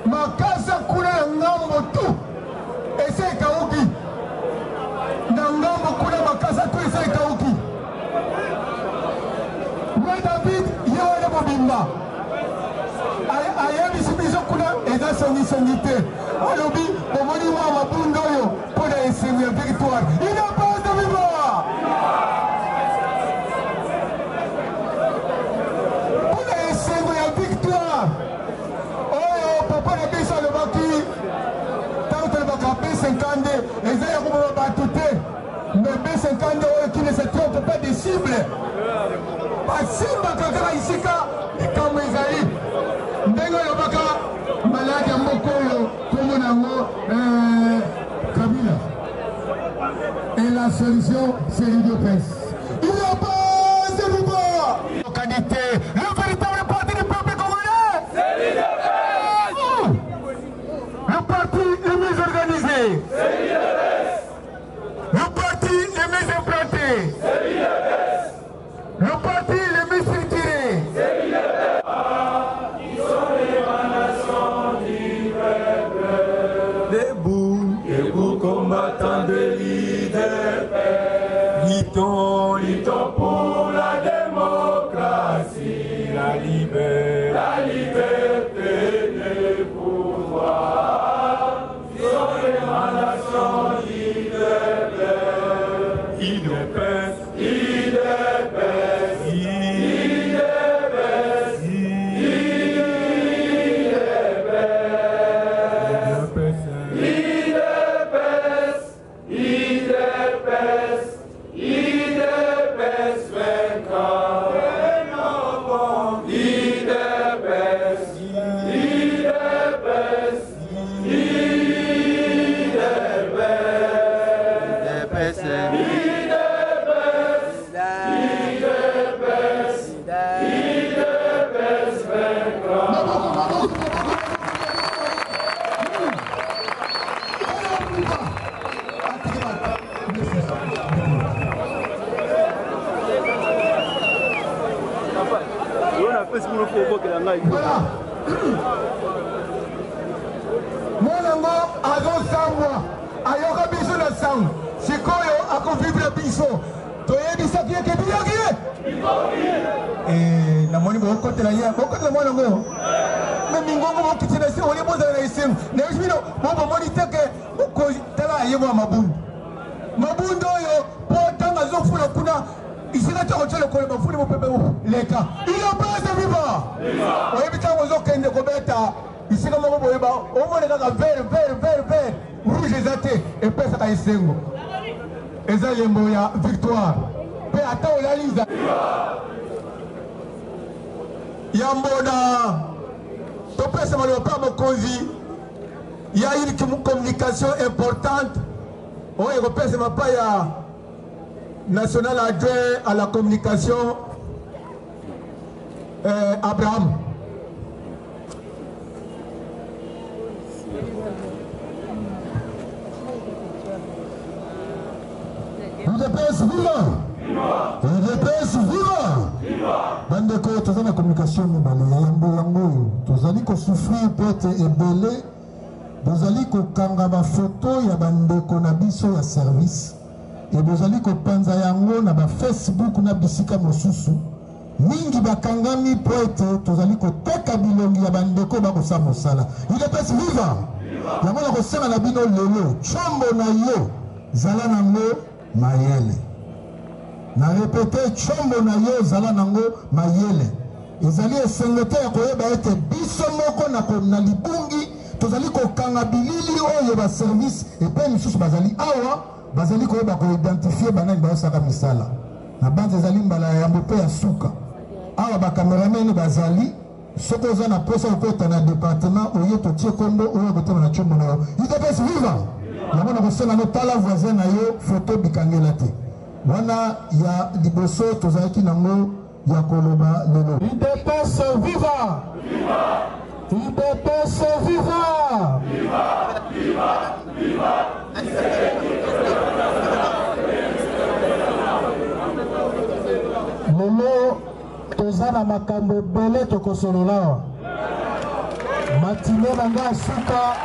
makasa kuna ngambo tu ese kauki na ngambo kuna makasa tu ese kauki Roi David yewe mobimba ayebi sibiso kuna eza songi te alobi omoni mwa mabundo oyo mpona esengo ya victoire ina passe de victoire mpona esengo ya victoire oyo papa na biso alobaki ntango tolobaka B50 eza ya koboma bato te mais B50 oyo qui ne se trompe pas de cible basimbaka kaka isika likambo ezali ndenge olobaka maladi ya mboka oyo kombo nango Kabila et la solution c'est l'UDPS. Il n'y a pas de pouvoir. Le véritable parti du peuple congolais, c'est l'UDPS. Le parti est mieux organisé, c'est l'UDPS. Le parti est mieux implanté, c'est l'UDPS. Le parti est mieux structuré, c'est l'UDPS. Ils sont l'émanation du peuple. Debout combattants de l'UDPS. Luttons pour la démocratie, la liberté des pouvoirs. Ils sont l'émanation du peuple. UDPS. Voilà. Monango azosambwa ayoka biso na sango sikoyo akovivre biso toyebisaki eke biyokie namoni bokotela ye bokotela monango me mingongo bokitela si oli bozala na esengo nayebi bino bomomoni teke tala ayebwa mabundu oyo po ntango azofula kuna isika toko tshele kole bafuni bopepe leka iyo pase viva oyebi ntango ozokende kobeta isika moko boyeba omone kaka vere rouge eza te epesaka esengo eza yembo ya victoire mpe ata olaliza yambo na topesa maloba mpe mokonzi ya une communication importante oyo ekopesama mpa ya national adjoint à la communication Abraham. UDPS viva! UDPS viva! Bandeko toza na communication mibale ya yambo yango tozali kosouffrir peut-être ebele bozali kokanga bafoto ya bandeko na biso ya service et bozali kopanza yango na ba Facebook na bisika mosusu mingi bakangami po ete tozali koteka bilongi ya bandeko bakosala mosala UDPS viva yango na kosenga na bino lelo chombo na yo zala nango mayele na repete chombo na yo zala nango mayele ezali esengo te ya koyeba ete biso moko na libungi tozali kokanga bilili oyo ba service epe misusu bazali awa bazali koyeba koidentifier banani baosaka misala na banza ezali mbala ya yambo mpe ya suka awa bakameramene bazali soki oza na posa okota na département oye totie kombo oyo kotema na chombo na yo UDPS viva yango na kosenga no tala voisin na yo foto bikangela te wana ya liboso tozalaki nango ya koloba lelo UDPS viva UDPS viva lelo toza na makambo ebele tokosolola Matinée nanga suka.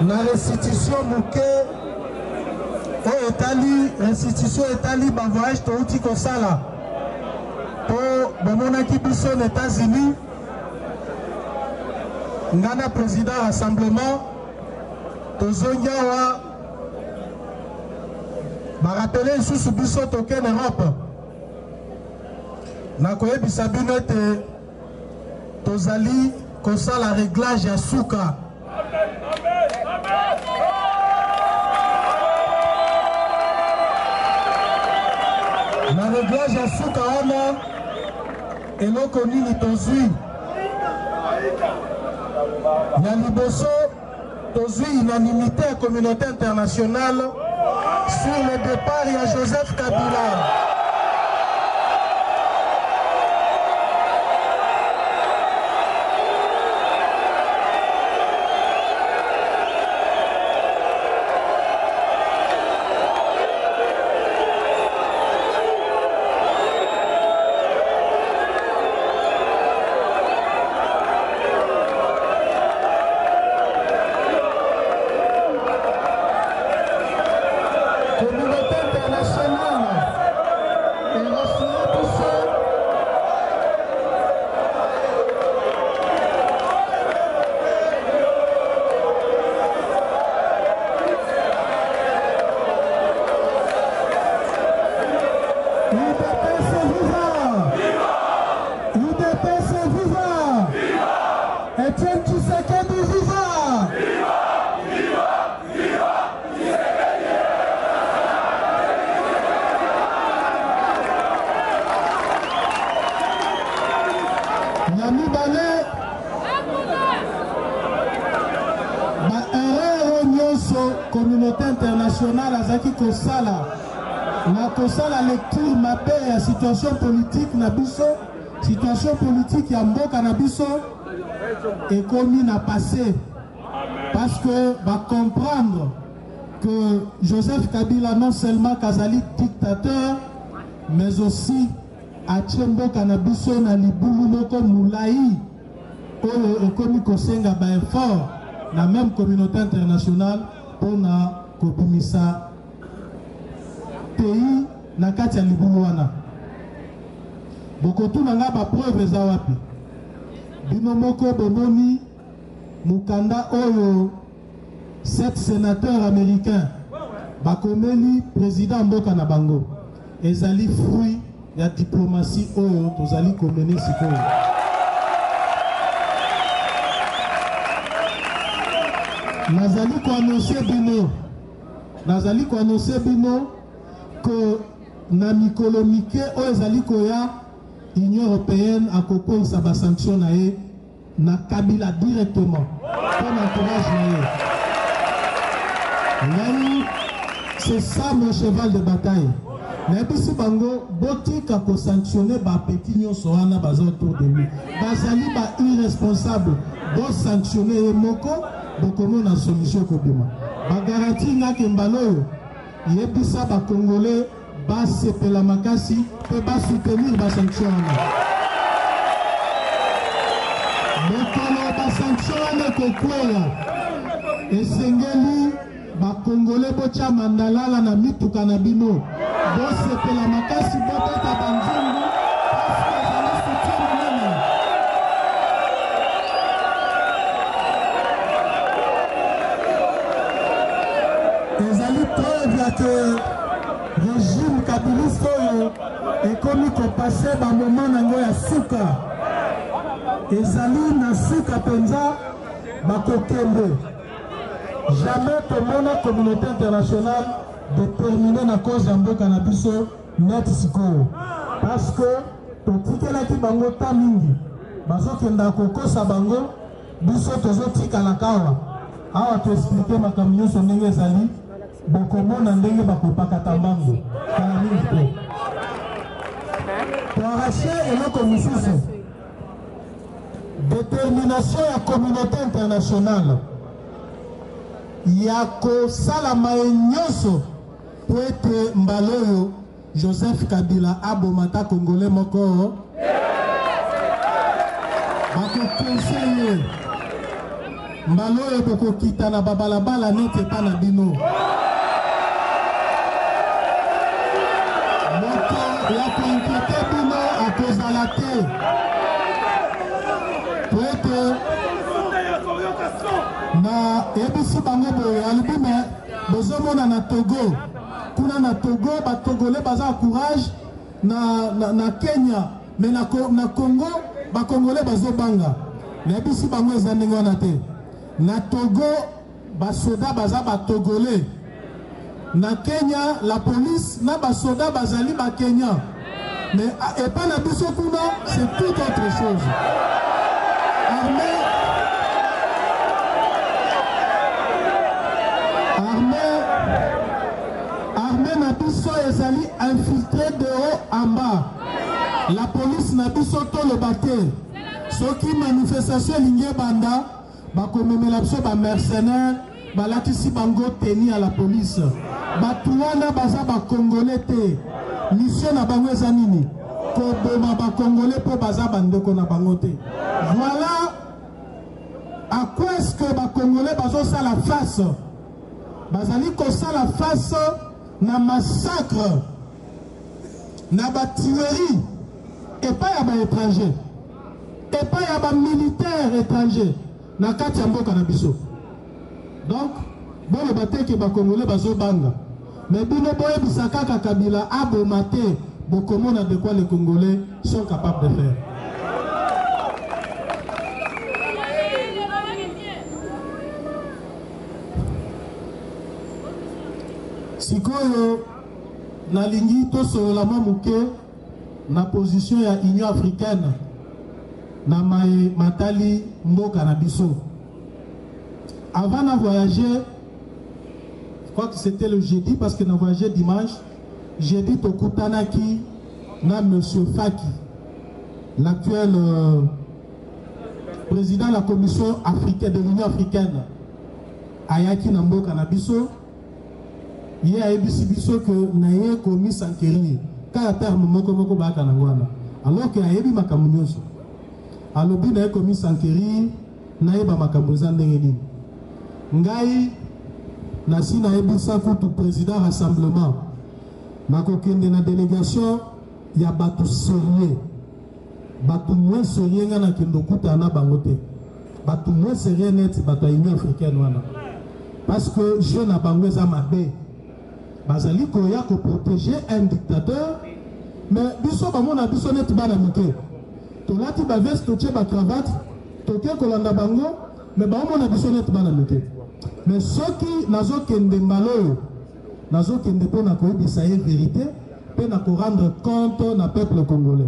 Na restitution muke o etali restitution etali ba voyage to uti kosala po bamonaki biso na États-Unis ngana président rassemblement tozongi awa barapele lisusu biso toke na Europe nakoyebisa bino ete tozali kosala réglage ya suka. Na réglage ya suka wana eloko nini tozwi ya liboso tozwi unanimité ya communauté internationale sur le départ ya Joseph Kabila. Communauté internationale azaki kosala na kosala lecture mabe ya situation politique na biso, situation politique ya mboka na biso ekomi na passé parce que va comprendre que Joseph Kabila non seulement kazali dictateur mais aussi atie mboka na biso na libulu moko mulai oyo ekomi kosenga ba effort na même communauté internationale pour na kobimisa pays na kati ya libulu wana. Bokotuna nga ba preuve eza wapi? Bino moko bomoni mukanda oyo 7 sénateurs américains bakomeli président mboka na bango ezali fruit ya diplomatie oyo tozali komene sikoyo. Nazali ko annoncer bino que na mikolo mike oyo ezali koya Union européenne akokoisa ba sanction na ye na Kabila directement pour l'entourage na ye. C'est ça mon cheval de bataille. Nabisi bango botika ko sanctionner ba petit nyonso wana baza autour de lui. Bazali ba irresponsable bo sanctionner moko bokomo na solution kobima. Ba garantie na kembalo yebisa ba congolais ba sepela makasi pe ba soutenir ba sanction wana. Bokolo ba sanction wana kokwela esengeli ba congolais bocha mandalala na mituka na bino bo sepela makasi botata banzungu parce que ça laisse soutien nana. ezali preuve que régime kabiliste oyo ekomi kopase bamoment nango ya suka ezali na suka penza bakokende jamais tomona communauté internationale déterminée na cause ya mboka na biso net sikoyo parce que totikelaki bango ta mingi bazokenda kokosa bango biso tozotikalaka awa awa toexplike makambo nyonso ndenge ezali bokomona ndenge bakopakata mbango kala mingi te toarrache eloko mosusu détermination ya communauté internationale ya kosalama ye nyonso po ete mbala oyo Joseph Kabila abomata congolais moko bakokonseye mbala oyo bokokita na babalabala neti epa na bino moto ya koinquiete bino akozala te po ete na ebisi bango boye alobi me bozomona na Togo kuna na Togo batogolais baza courage na Kenya me na Congo bakongolais bazobanga na ebisi bango eza ndenge wana te na Togo basoda baza batogolais na Kenya la police na basoda bazali ba Kenya mais epa na biso kuna c'est tout autre chose armée na biso ezali infiltré de haut en bas la police na biso toloba te soki manifestation elingi ebanda bakomemela biso bamercenaire balatisi bango teni à la police bato wana baza bakongolais te mission na bango eza nini koboma bakongolais mpo baza bandeko na bango te voilà à quoi est-ce que bakongolais bazosala face bazali kosala face na massacre na batuerie epai ya baétranger epai ya bamilitaire étranger na kati ya mboka na biso donc boloba te ke bakongolais bazobanga mais bino boyebisa kaka Kabila aboma te bokomona de quoi les Congolais sont capables de faire. Sikoyo nalingi tosolola muke na position ya Union africaine na matali mboka na biso. Avant de voyager, je crois que c'était le jeudi parce que nous voyagé dimanche, jeudi Tokutanaki na monsieur Faki, l'actuel président de la commission africaine de l'Union africaine, ayaki na mboka na biso. Il y a biso que naye komi sankeri ka terme moko baka na ngwana alors que ayebi makambo nyonso alobi naye komi sankeri naye ba makambo za ndenge nini ngai nasi nayebisa kutu président rassemblement nakokende na délégation ya batu sérieux batu moins sérieux nga nakendo kuta na bango te batu moins sérieux net batu ya Union africaine wana parce que je na bango eza mabe bazali koya ko protéger un dictateur mais biso bamona biso net bana mike tolati ba veste toche ba cravate toke kolanda bango mais bamona biso net bana mike mais soki nazokende mbalo nazokende pona koyebisa ye vérité pe na ko rendre compte na peuple congolais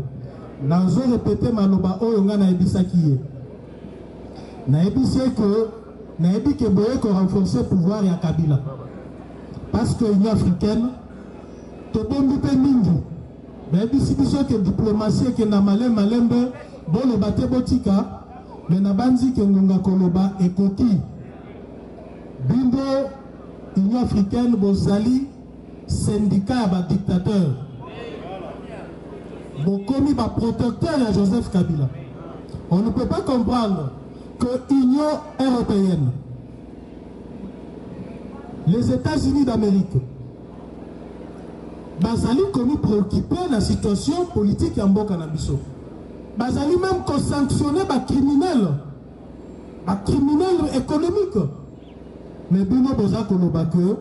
nazo répéter maloba oyo nga na yebisaki ye na yebisi que na yebi ke boye ko renforcer pouvoir ya Kabila parce que l'Union africaine, tout le monde est mingi. Mais si vous avez une diplomatie qui est malembe, bon le bate botika, mais na banzi que ngonga koloba et koki. Bindo, Union africaine, bozali, syndicat ba dictateur. Bon commis ba protecteur à Joseph Kabila. On ne peut pas comprendre que l'Union européenne, les États-Unis d'Amérique, bazali comme préoccupé de la situation politique en Mboka na biso. Bazali même qu'on sanctionne les criminels économiques. Mais bino boza koloba que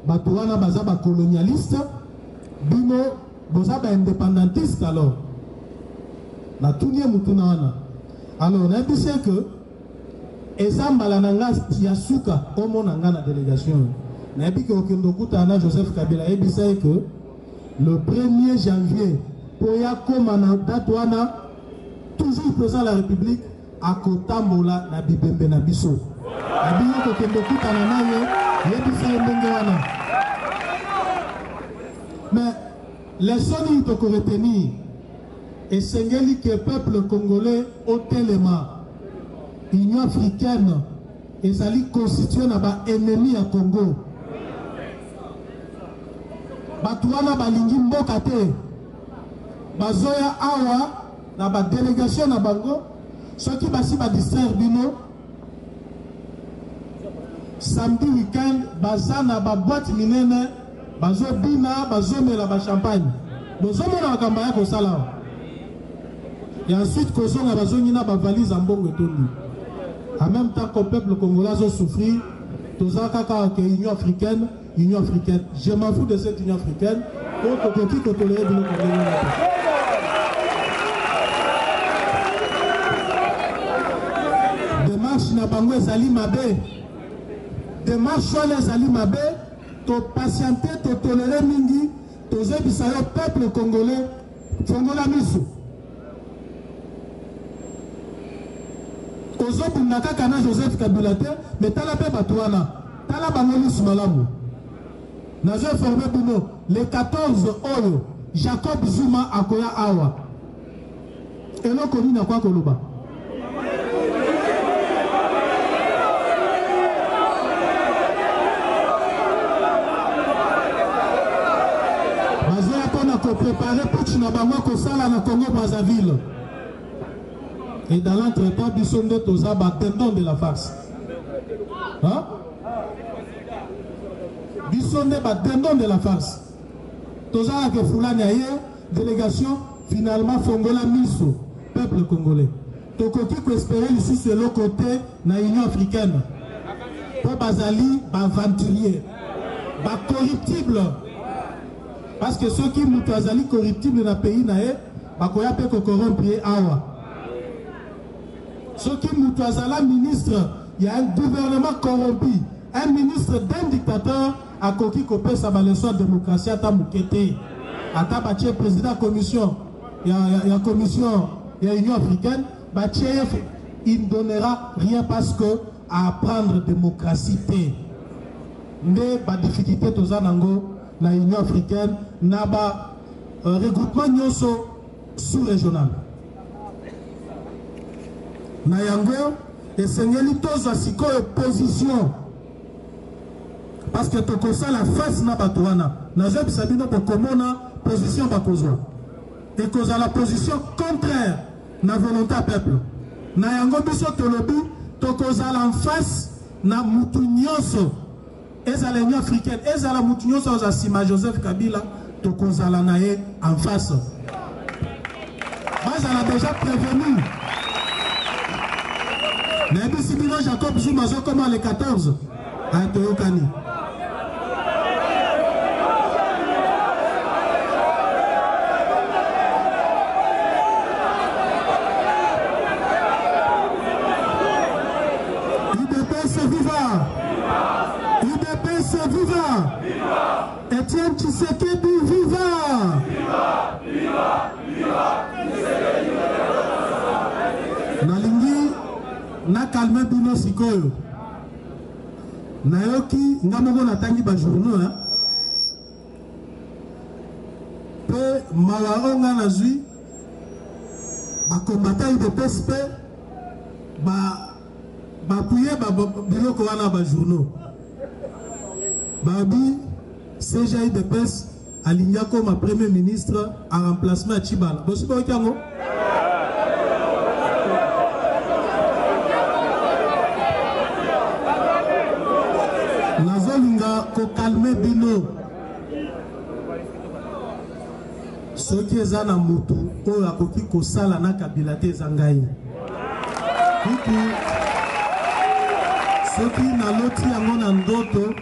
Batouana baza ba colonialiste, bino boza ba indépendantiste alors. Na tunie mutuna wana. Alors on a dit que ezambala nanga yasuka omo nanga na délégation. Na dit que okendokuta na Joseph Kabila et dit que le 1er janvier pour ya koma na date wana toujours président de la République à kotambola na bibembe na biso. Na biyo okendokuta na naye mais les sons qui ont retenir et c'est que le peuple congolais au téléma l'Union africaine et ça lui constitue un ennemi à Congo. Batouana balingi mboka te bazoya awa na ba délégation na bango soki basi ba distraire bino samedi week-end bazana ba boîte minene bazo bina bazo mela ba champagne bozo mona kamba ya kosala et ensuite kozonga bazo nyina ba valise en bongo etondi en même temps que le peuple congolais a souffert toza kaka que Union africaine je m'en fous de cette Union africaine pour que qui tolérer de démarche na bango ezali mabe démarche wana ezali mabe to patienter to tolérer mingi tozebisa yo peuple congolais fongola miso ozobunda kaka na Joseph Kabila te mais tala pe bato wana tala bango miso malamu nazo informé bino le 14 oyo Jacob Zuma akoya awa eloko nini na kwa koloba pour préparer pour Chinabango Kosala na Congo Brazzaville. Et dans l'entretemps, Bissonde Toza tendon de la farce. Hein? Bissonde tendon de la farce. Toza que Foulani aye, délégation, finalement Fongola Miso, peuple congolais. Tokoki ko espérer ici sur le côté na Union africaine. Pour Bazali, aventurier, corruptible. Parce que ceux qui sont corruptibles dans le pays, ils sont corrompus. Ceux qui sont ministre, il y a un gouvernement corrompu. Un ministre d'un dictateur a coquille copé sa leçon de démocratie à Tamoukete. À Tabaché, président de la commission, il y a commission, il y a l'Union africaine, il ne donnera rien parce que à apprendre la démocratie. Mais la difficulté de la Union africaine n'a pas regroupement sous-régional. Nayango et Seigneli toza siko opposition parce que tokosa la face na batouana nazo bisabino bokomona position bakozwa et koza la position contraire na volonté peuple Nayango biso tolobi tokosa en face na mutu nyonso ezala l'Union africaine ezala mutu nyonso za sima Joseph Kabila tokozala naye en face bazala déjà prévenu. Mais si Bino Jacob Zuma comment les 14 à Toyokani. UDPS viva! UDPS viva! Etienne Tshisekedi viva! Nalingi na calme bino sikoyo nayoki ngamoko natangi ba journaux pe mawa onga nazwi ba combattant de PSP ba puye ba biloko wana ba journaux babi CGI de PES alinya comme premier ministre en remplacement à Chibala bosibo kiango ko calmer bino soki eza na mutu oyo akoki kosala na Kabila te ezangai kuku soki naloti yango na ndoto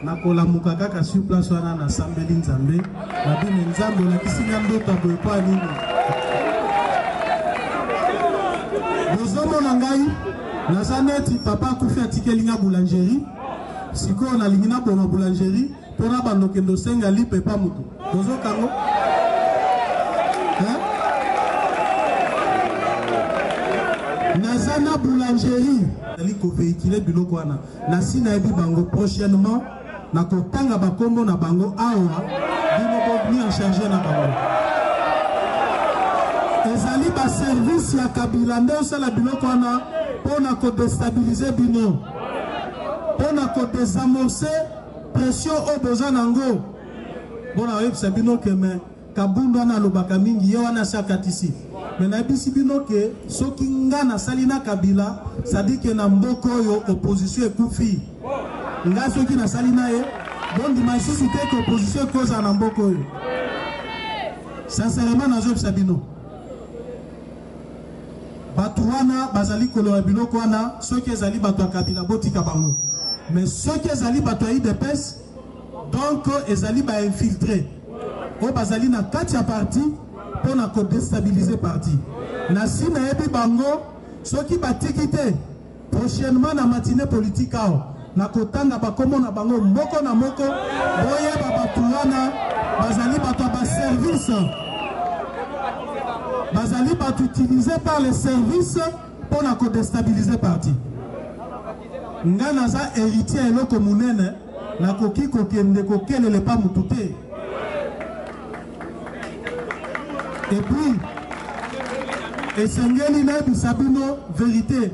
nakolamuka kaka sur place wana nasambeli nzambe nabini nzambe olakisinga ndoto boye po nini bozomona ngai naza neti papa akufi atikelinga boulangerie sikoyo nalingi naboma boulangerie mpona bandokende osenga lipe pa motu tozokango naza na boulangerie ali koveikile biloko wana nasi nayebi bango prochainement nakotanga bakombo na bango awa bino bobni en charge na bango ezali baservice ya kabila nde osala biloko wana mpona kodestabilize bino mpona kodesamorce pression oyo boza nango mpona oyebisa bino keme kabundu wana alobaka mingi ye wana asi akatisi me nayebisi bino ke soki nga nasali na kabila sadike na mboka oyo opposition ekufi nga soki nasali na ye bondima lisusu te ke opposition ekozala na mboka oyo sincèrement nazoyebisa bino bato wana bazali koloba biloko wana soki ezali bato ya kabila botika bango mais soki ezali bato ya UDPS donc ezali bainfiltré oyo bazali na kati ya parti mpona kodestabilize parti nasi nayebi bango soki batiki te prochainement na matine politique awa nakotanga bakombo na bango moko na moko boyeba bato wana bazali bato ya baservice bazali bato utilisé par les services mpona kodestabilize parti nga naza héritier eloko munene nakoki kokende kokelele pa mutu te et puis esengeli nayebisa bino vérité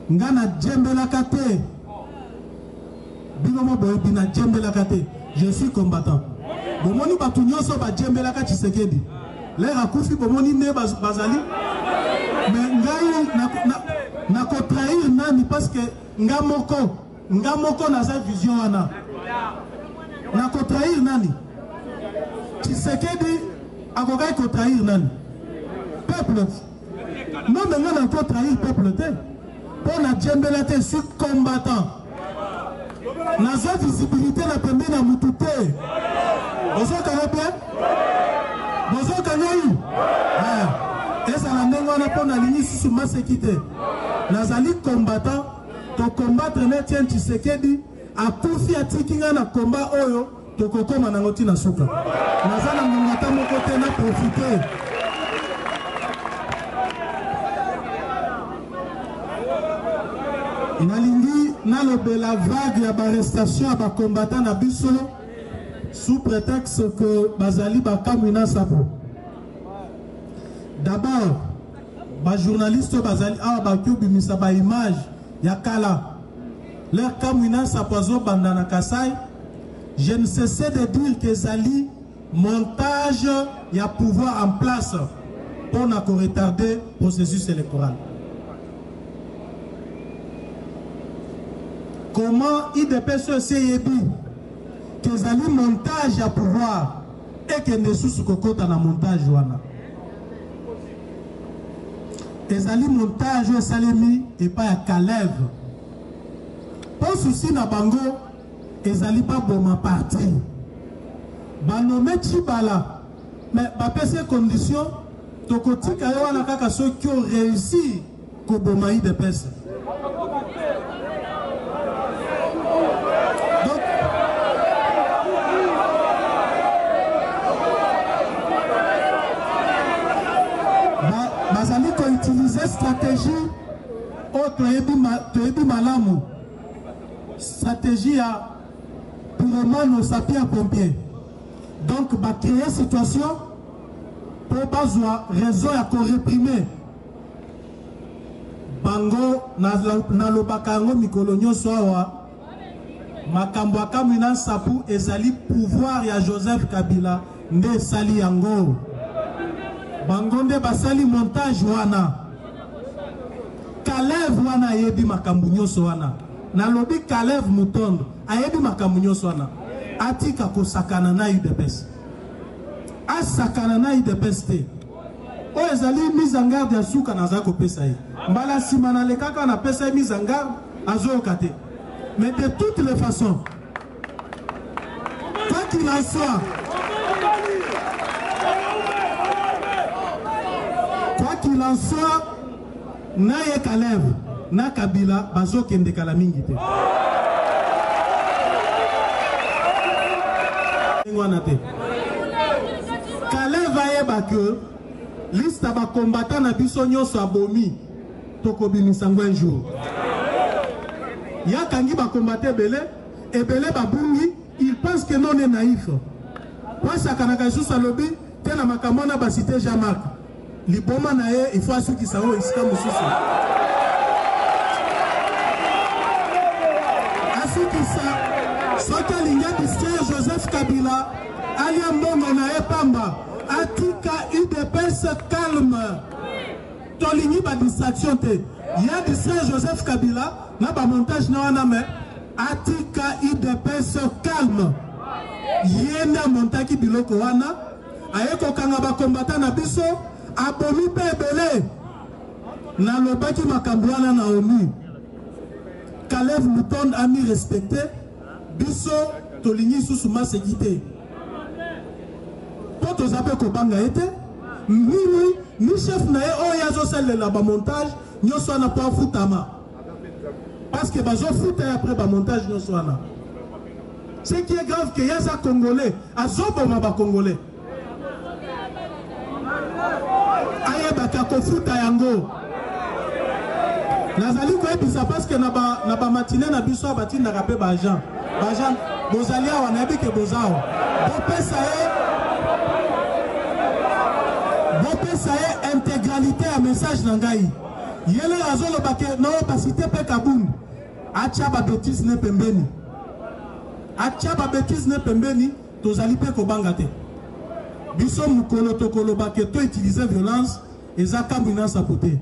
nga na djembelaka te bino mo boyebi na djembelaka te je suis combattant bomoni bato nyonso badjembelaka Tshisekedi lere akufi bomoni nde bazali mais ngai nakotrahir nani parce que nga moko naza vision wana nakotrahir nani Tshisekedi akokai kotrahir nani peuple non mais nga nakotrahir peuple te mpo na djembela te suis combattant naza visibilité na pembeni ya mutu te ozokanga bien bozokanga yu ezala ndenge wana mpo nalingi susu maseki te nazali combattant tokombattre na Etienne Tshisekedi akufi atiki nga na komba oyo tokokoma nango ntina suka naza na ngongata moko te na profite nalingi nalobela vague ya baarrestation ya bakombattant na biso sous prétexte que bazali bakamwina sapo d'abord bajournaliste bazali awa baki obimisa baimage ya kala leur kamwina sapo azobanda na Kasai. Je ne cessais de dire que ezali montage ya pouvoir en place pour na retarder le processus électoral. Comment IDPS CIEBI que ezali montage ya pouvoir et que ne sous kokota na montage wana ezali montage esalemi et pas ya Kalev pour souci na bango ezali pas boma parti banome Tshibala mais bapese condition tokotika yo wana kaka soki o réussi koboma IDPS donc bazali ko utiliser stratégie autre toyebi malamu stratégie ya purement sapia pompier donc va créer situation pour bazwa raison ya ko réprimer bango na lobaka yango mikolo nyonso awa makambo akamwina sapu ezali pouvoir ya Joseph Kabila nde esali yango bango nde basali montage wana Kalev wana ayebi makambo nyonso wana nalobi Kalev Mutondo ayebi makambo nyonso wana atika kosakana na UDPS asakana na UDPS te oyo ezali mise en garde ya suka naza kopesa ye mbala nsima nalekaka na pesa ye mise en garde azoyoka te mais de toutes les façons qu'il en soit, Naye Kalev, na Kabila, bazo kende kala mingi te. Kalev ayeba que liste ba combattant na biso nyonso abomi tokobimisa un jour. Ya kangi ba combattant ebele babungi, il pense que non est naïf. Kwa sakanaka sous salobi tena makamona ba cité Jean-Marc. Liboma nae il faut asuki sao isika mususu. Asuki sa soka linga distraire Joseph Kabila alia mbongo nae pamba atika UDPS calme. Tolingi ba distraction te. Ya distraire Joseph Kabila na ba montage na wana me atika UDPS calme. Yena montaki biloko wana ayeko kanga ba combattant na biso abomi pebele na lobaki makambwana na ONU. Kalev Moutonde a mis respecté biso tolingi susu masekite poto zabe ko banga ete ni chef na ye oya zo salela ba montage nyoso na pa futama parce que bazo futa après ba montage nyoso na. Ce qui est grave que yaza congolais azoboma ba congolais ayebaka kofuta yango nazali koyebisa parce que na ba matinée na biso batindaka pe ba agent bozali awa nayebi ke bozao bopesa ye intégralité ya message na ngai yele azolobake no basite pe kabundu acha ba bêtise ne pembeni tozali pe kobanga te biso mukolo tokoloba ke to utiliser violence eza kambu sa côté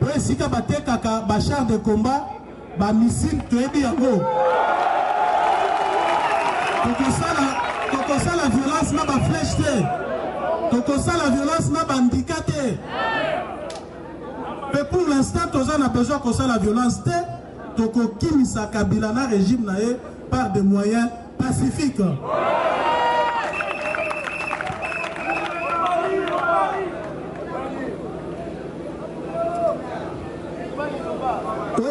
po esika batekaka ba char de combat ba missile toyebi yango tokosala violence na ba flèche te tokosala violence na ba handicap te mais pour l'instant toza na besoin kosala violence te tokokimisa Kabila na régime na ye par des moyens pacifiques.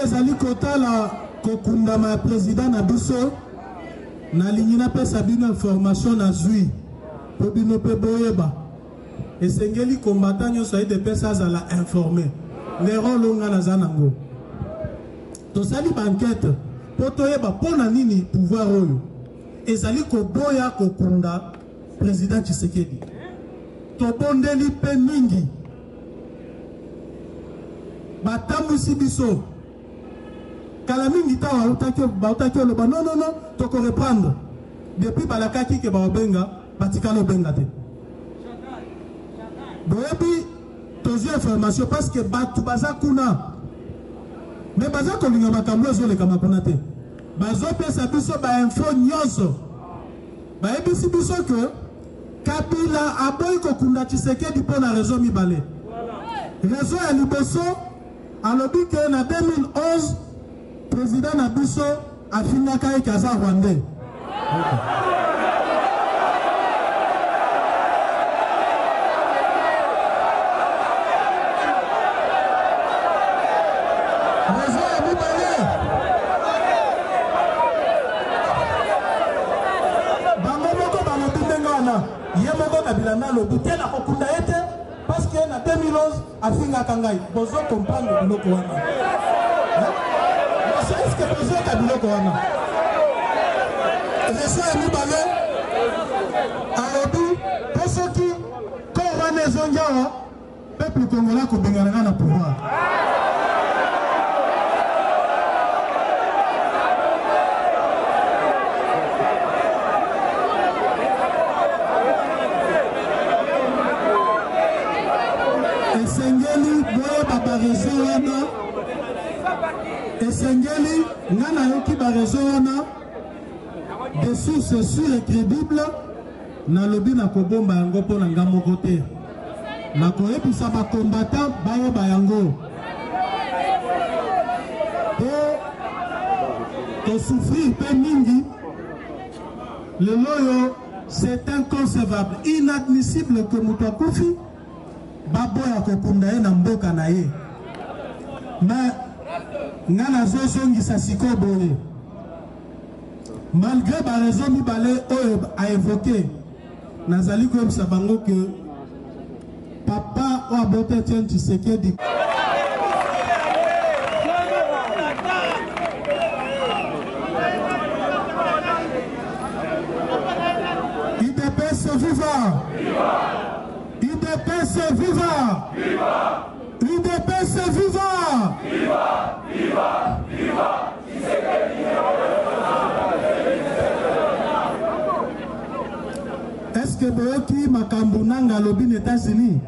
Ezali kotala kokundama président na biso na lingina pesa bino information na zui po bino pe boyeba esengeli combattant nyonso aide pesa azala informé lero longa na zanango tosali banquete po toyeba pona nini pouvoir oyo ezali koboya kokunda président Tshisekedi tobondeli pe mingi batambusi biso kala mingi tawa bautaki oloba non toko reprendre depuis balakaki ke baobenga batikala obenga te boyebi tozwi information parce que batu baza kuna mais baza kolinga makambo ezoleka makuna te bazopesa biso bainfo nyonso bayebisi biso ke Kabila aboyi kokunda Tshisekedi mpo na raison mibale. Raison ya liboso alobi ke na 2011 président na biso afingaka ye kaza rwandais. Raison ya mibale bango moko balobi ndenge wana ye moko Kabila na lobi te na kokunda ye te parce que na 2011 afingaka ngai bozo comprendre biloko wana. Est-ce que vous êtes à biloko wana? Raison ya mibale alobi po soki ko wana ezongi awa peuple congolais kobengana na pouvoir. Esengeli boye baba raison wana esengeli ngana yoki ba raison wana des sources sûres et crédibles na lobi na kobomba yango mpo na nga moko te na koyebisa bakombatant bayeba yango po tosouffrir mpe mingi le loyo, c'est inconcevable, inadmissible que Moutakufi, Baboya Kokundaye Namboka Naye. Mais, Nana Zozongi Sasiko Boye. Malgré la raison Mibale a évoqué, Nazali Koum Sabango que Papa Oabote Tien Tshisekedi. IDPS vivant! IDPS vivant! IDPS vivant! Est-ce que Boyoki Makambunanga lobby aux États-Unis?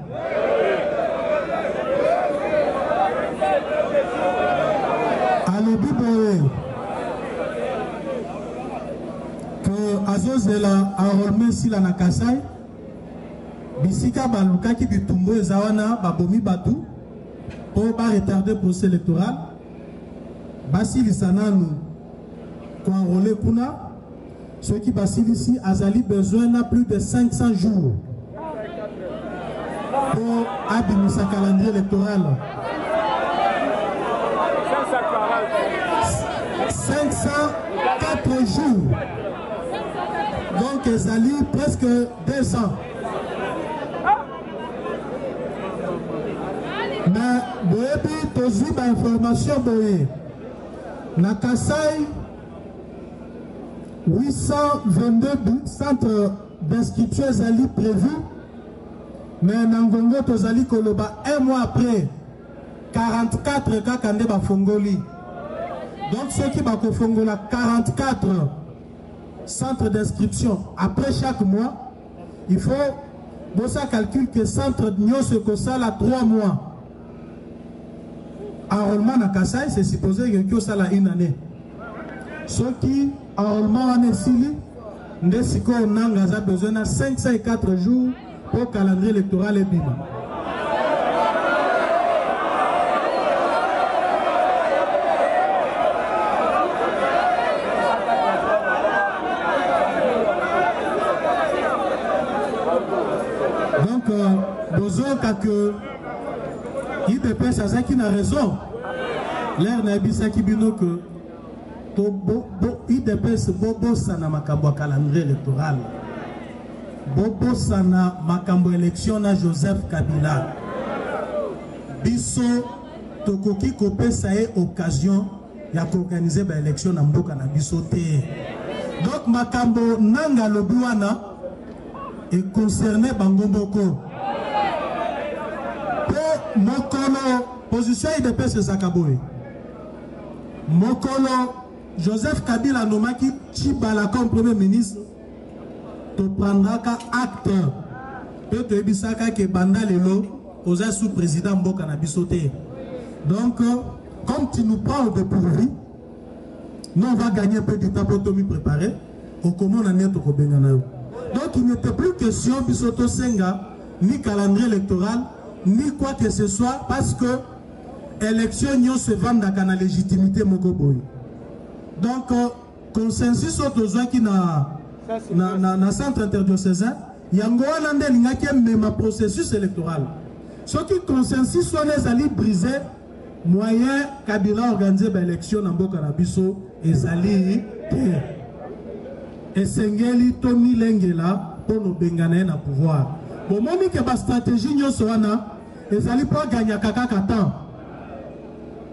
À lobby Boye que Azozela a enrôlé si la Nakasai Bisika Baluka qui bitumbo Ezawana Babomi Batu pour pas retarder le procès électoral. Basili Sananu qu'on enrôlé Kuna. Ceux qui basculent ici, Azali besoin n'a plus de 500 jours pour abîmer sa calendrier électoral. 504 jours. Donc Azali presque 2 ans. Mais Boyebi tozi ba information boye. Nakasai 822 centres d'inscription Zali prévus, mais Nangongo Tozali Koloba 1 mois après 44 cas Kande Bafongoli. Donc ceux qui va Fongola 44 centres d'inscription après chaque mois, il faut ça calcule que centre Nyos Kosal à 3 mois. Enrôlement à Kassai, c'est supposé que ça a une année. Ceux qui enrôlement en Essili, Ndesiko Nangaza besoin de 504 jours pour le calendrier électoral et Bima. Donc, besoin que IDP Sazaki n'a raison. L'air n'a pas bino que IDPS Bobo Sana Makambo calendrier électoral. Bobo Sana Makambo élection na Joseph Kabila. Biso Tokoki Kopé ça est occasion ya organiser ba élection na mboka na biso te. Donc Makambo Nanga Lobuana est concerné Bangomboko. Pour Mokolo, position IDPS Zakaboy. Mokolo Joseph Kabila Nomaki Chibala comme premier ministre, tu prendras acte. Tu te bisaka que Banda Lelo, aux sous-président Mboka na bisoté. Donc, comme tu nous parles de pourvu, nous on va gagner un peu de temps pour te préparer. Au comment on a net au Benganao. Donc, il n'était plus question bisoto Senga, ni calendrier électoral, ni quoi que ce soit, parce que l'élection n'y se vend dans la légitimité Mokoboy. Donc, consensus autour qui na centre interdiocésain, il y a un processus électoral. Ce qui consensus soit les alliés brisés, moyen Kabila organiser l'élection dans Mboka na biso les alliés et Sengeli Tony Lengela pour nous benganer na pouvoir. Bon, moi que la stratégie n'y soit les alliés pas gagner kaka katan.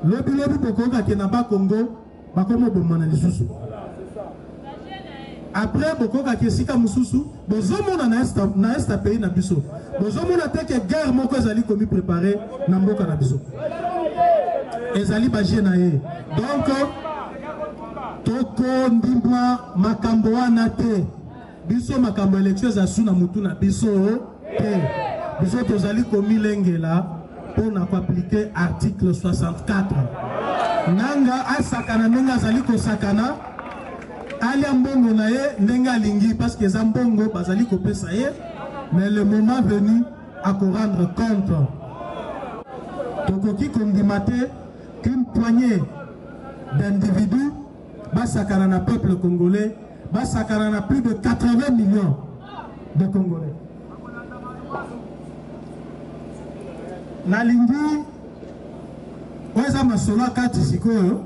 Lobi Boko qui n'a pas Congo. Après, beaucoup de Sika Moussou, Bozomon na est pays na biso. Bozomon a été que guerre moko ezali komi préparé na mboka na biso. Ezali baje na ye. Donc, toko ndimba makambo wana te. Biso makambo élection za suna mutu na biso te. Biso tozali komi lengela pour na appliquer article 64. Nanga asakana nenga zali ko sakana ali ambongo na ye nenga lingi parce que zambongo bazali ko pesa ye mais le moment venu à ko rendre compte tokoki kondimate qu'une poignée d'individus basakana na peuple congolais Basakana a plus de 80 millions de Congolais. Nalingi, Weza Masola 4 Sikoyo,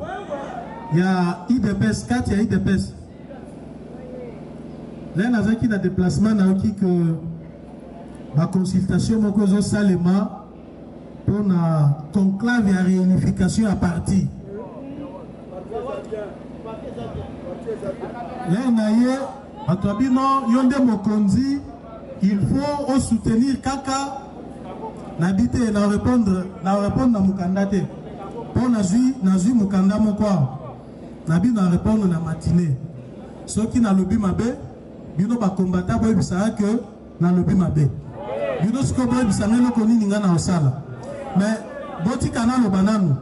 il y a IDPS 4, il y a IDPS. Là, il y a un déplacement que la consultation de Salema pour la conclave et la réunification à partir. Là, il faut soutenir Kaka. N'habiter, na répondre na mukandate. Pour nazi mukanda mokwa. Nabi na répondre na matinée. Ceux qui na lobby mabe, bino ba combattant boy bisaka que na lobby mabe. Bino sko boy bisanga no koni ninga na osala. Mais boti kana lo bananu.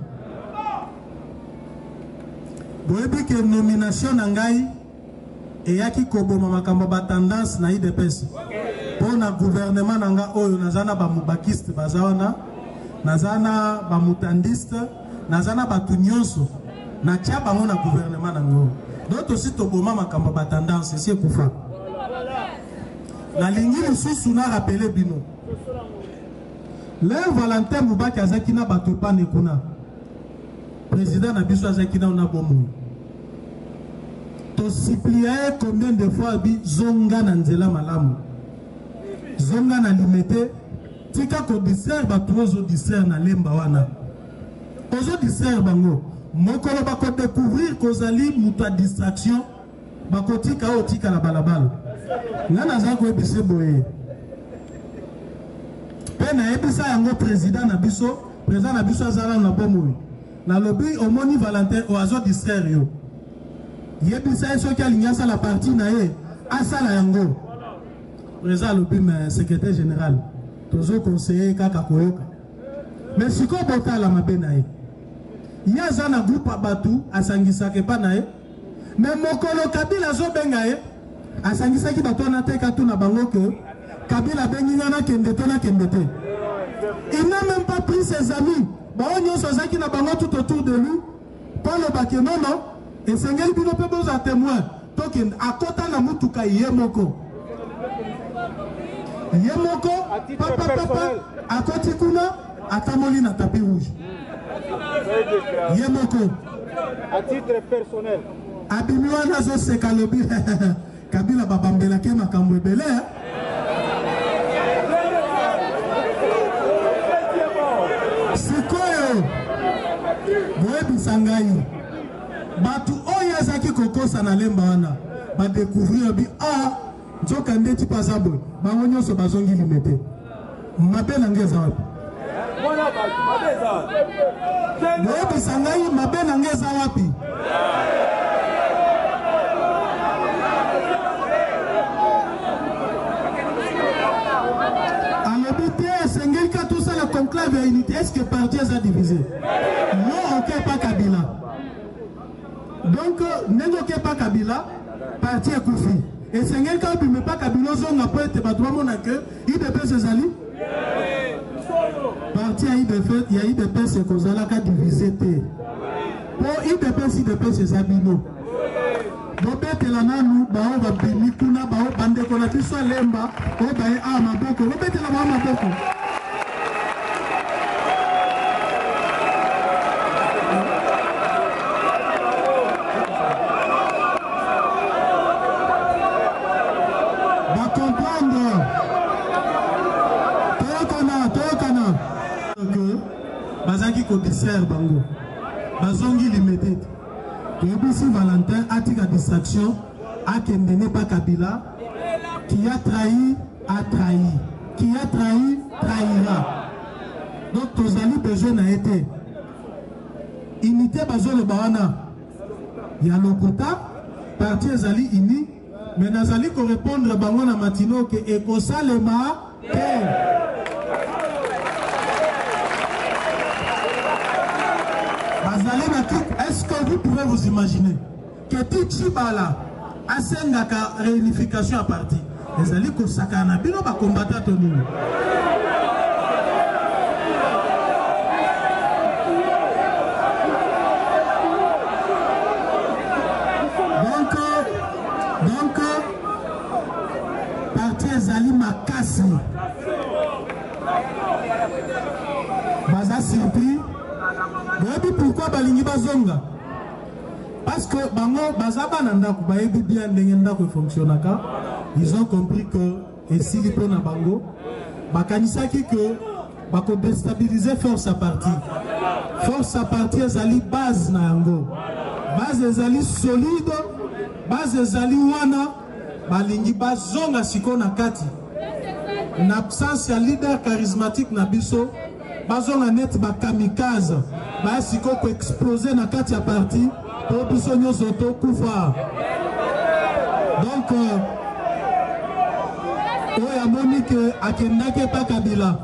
Boyebi que nomination na ngai eyaki koboma makambo ba tendance na IDPS. Pour le gouvernement nanga oyo nazana ba mubakiste bazawana nazana ba mutandiste nazana ba tunyonso na tia bango na gouvernement nango donc aussi toboma makambo ba tendance c'est kufa na lingi lisusu na rappeler bino le Valentin Mubaki azaki na bato pane kuna président na biso azaki na bomo to supplier combien de fois bi zonga na nzela malamu zonga na limité tika ko distraire ba tozo distraire na lemba wana ozo distraire bango mokolo ba ko découvrir kozali muta distraction ba ko tika o tika la balabala ngana za ko bise boye pena ebisa yango président na biso azala na bomo na lobby omoni Valentin o azo distraire yo yebisa eso ki alinyasa la partie na ye asala yango président le secrétaire général, tous les conseillers Kaka Koyoka. Mais si on bota la mabenae, il y a un groupe à Batou, à Sangisa Kepanae, mais Mokolo Kabila Zobengae, à Sangisa qui batona Tekatuna Bangoke, Kabila Benina Kendetona Kendete. Il n'a même pas pris ses amis. Baonyo Sozaki n'a pas tout autour de lui. Paul Bakenono, et Sengel Binope à témoin. Token, à Kota Namutuka Yemoko. Yemoko, papa, à côté kuna, à Tamoli na tapis rouge. Yemoko, à titre personnel. Abimiwa nazo sekalobi, Kabila babambela ke makambo ebele. Sikoyo, boebi sangai, batu oya zaki kokosa na lemba wana, ba découvrir bi Nzoka ndeti pasabo bango nyonso bazongi limete mabe na ngeza wapi boyebi sangai mabe na ngeza wapi alobi te sengeli ka tout ça la conclave et unité est-ce que parti est divisé non ok pas Kabila donc n'engo ke pas Kabila parti est koufi. Et c'est un cas qui ne pas Kabila n'a pas été battu à que IDP ses alliés. Parti à IDP, il y a IDP c'est qu'on a la divisé. Pour IDP c'est Sabino. Bobet la nanu, bao va bini kuna bao bande kona kiswa lemba, o bae a maboko. Bobet la mama boko. Bazaki ko distraire bango bazongi limité et ici Valentin a tiré la distraction à Kende n'est pas Kabila qui a trahi qui a trahi trahira donc tous ali besoin a été unité bazole bawana ya lokota parti ezali ini mais nazali ko répondre bango na matino que ekosalema est-ce que vous pouvez vous imaginer que Tichibala a sengaka réunification à partir les alliés ko sakana bino ba combattre tonu donc parti ezali makasi baza surpris boyebi pourquoi balingi bazonga parce que bango baza bana ndako bayebi bien ndenge ndako efonctionnaka ils ont compris que esili mpo na bango bakanisaki que bako déstabiliser force à parti ezali base na yango base ezali solide base ezali wana balingi bazonga siko na kati na absence ya leader charismatique na biso bazonga net bakamikaze baya siko ko exploser na kati ya parti po biso nyonso tokufa donc oyo amoni ke akendaki epa Kabila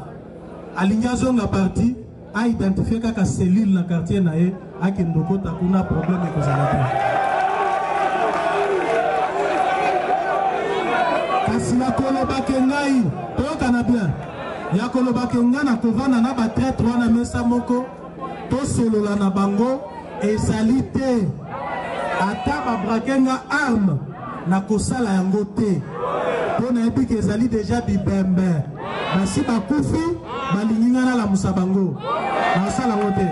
alingi azonga parti aidentifie kaka cellule na quartier na ye akendokota kuna problème ekozala te kasi nakolobake ngai toyokana bien yakolobake ngai na kovanda na batraître wana mesa moko tosolola na bango ezali te ata babrake nga arme na kosala yango te mpo nayebi ke ezali deja bibembe basi bakufi balingi nga nalamusa bango nasala yango te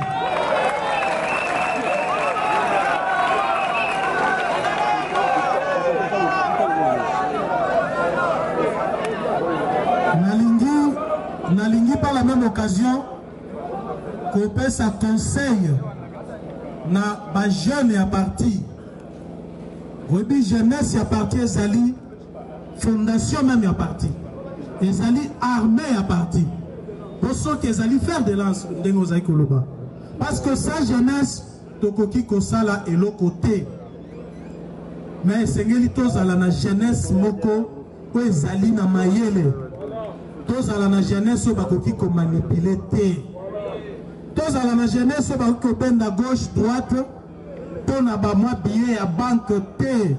nalingi par la même occasion kopesa conseil na ba jeune ya parti oyebi jeunesse ya parti ezali fondation même ya parti ezali armée ya parti po soki ezali faire de lance ndenge ozali koloba parce que sa jeunesse tokoki kosala eloko te mais esengeli tozala na jeunesse moko po ezali na mayele tozala na jeunesse oyo bakoki komanipule te tozala na jeunesse oyo bakoki kobenda gauche droite mpo na bamwa billet ya banke te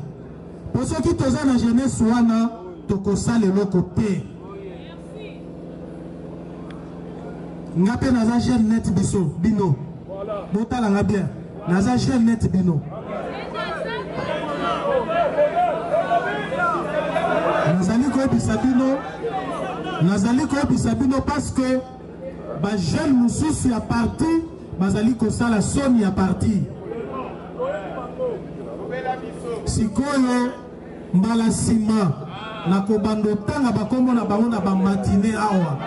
po soki toza na jeunesse wana tokosala eloko te nga mpe naza jeune net biso bino botalanga bien naza jeune net bino nazali koyebisa bino parce que bajeune mosusu ya parti bazali kosala soni ya parti sikoyo mbala nsima na kobanda otanga bakombo na bango na bamatine awa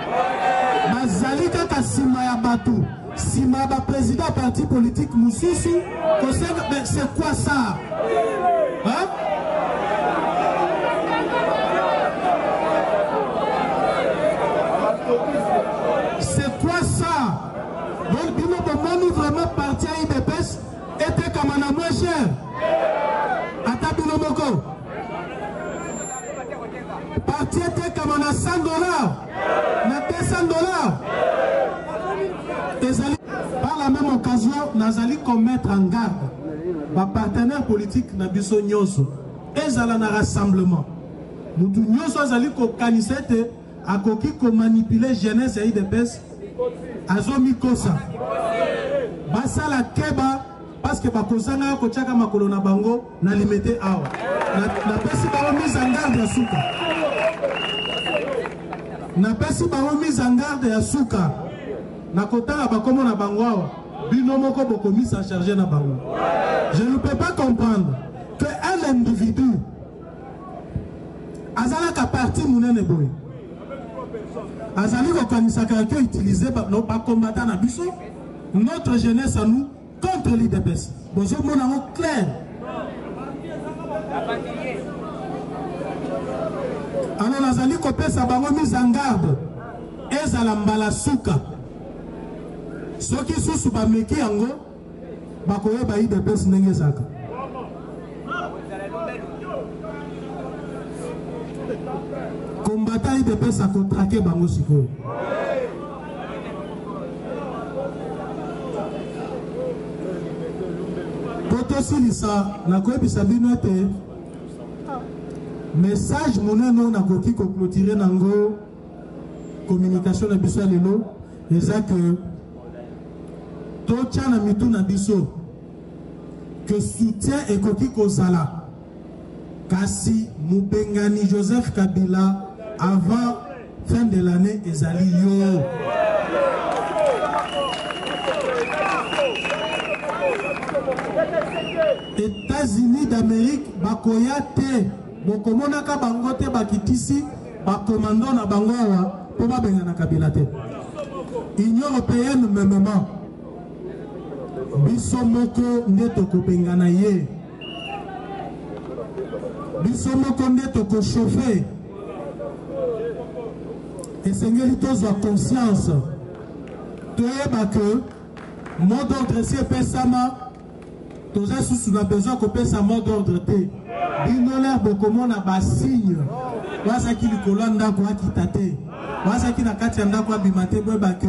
bazali kaka nsima ya bato nsima ya baprésident ya parti politique mosusu kosenga c'est quoi ça hein? C'est quoi ça? Donc bino bomoni vraiment parti à IDPS était comme un moins cher ata bino moko parti était comme un $100 na $200 ezali par la même occasion nazali commettre en garde ba partenaire politique na biso nyonso ezala na rassemblement mutu nyonso azali ko kanisa te akoki ko manipuler jeunesse ya IDPS azomi kosa basala keba parce que bakozanga ko tchaka makolo na bango na limité awa na pesi ba mise en garde ya suka na pesi ba mise en garde ya suka na kotala bakomo na bango awa bino moko bokomi sa charger na bango je ne peux pas comprendre que un individu azala ka parti munene boy azali kokanisaka ke utiliser ba combattant na biso notre jeunesse à nous contre l'IDPS bozo mona ngo clair alors nazali kopesa bango mise en garde ezala mbala suka soki susu bameki yango bakoyeba IDPS ndenge ezaka combattant IDPS akotrake bango sikoyo tosilisa nakoyebisa bino ete message monene nakoki koclôturer nango communication na biso ya lelo eza ke totya na mitu na biso que soutien ekoki kozala Kasi Mubengani Joseph Kabila avant fin de l'année ezali yo. États-Unis d'Amérique bakoyate bokomonaka bangote bakitisi bakomando na bangoa po babengana Kabila te. Union européenne memement biso moko nde tokobengana ye. Biso moko nde tokochauffe. Esengeli tozwa conscience toyeba que mot d'ordre si epesama toza susu na besoin kopesa mot d'ordre te. Bino l'air bokomona basigne wasaki likolo ndako akita te, wasaki na kati ya ndako abima te boyeba ke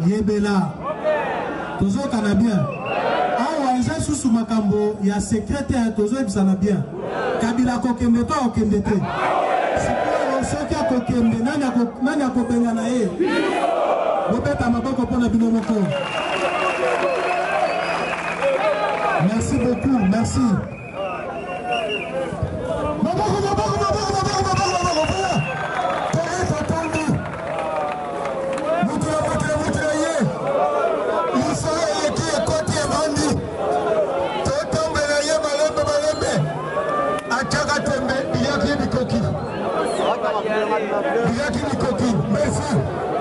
yebela tozokana bien. Awa eza susu makambo ya secrétaire tozoyebisana bien. Kabila kokende to okende te. Sikoyo soki akokende nani akobenga na ye. Bobeta maboko mpona bino moko. Merci beaucoup, merci. Merci.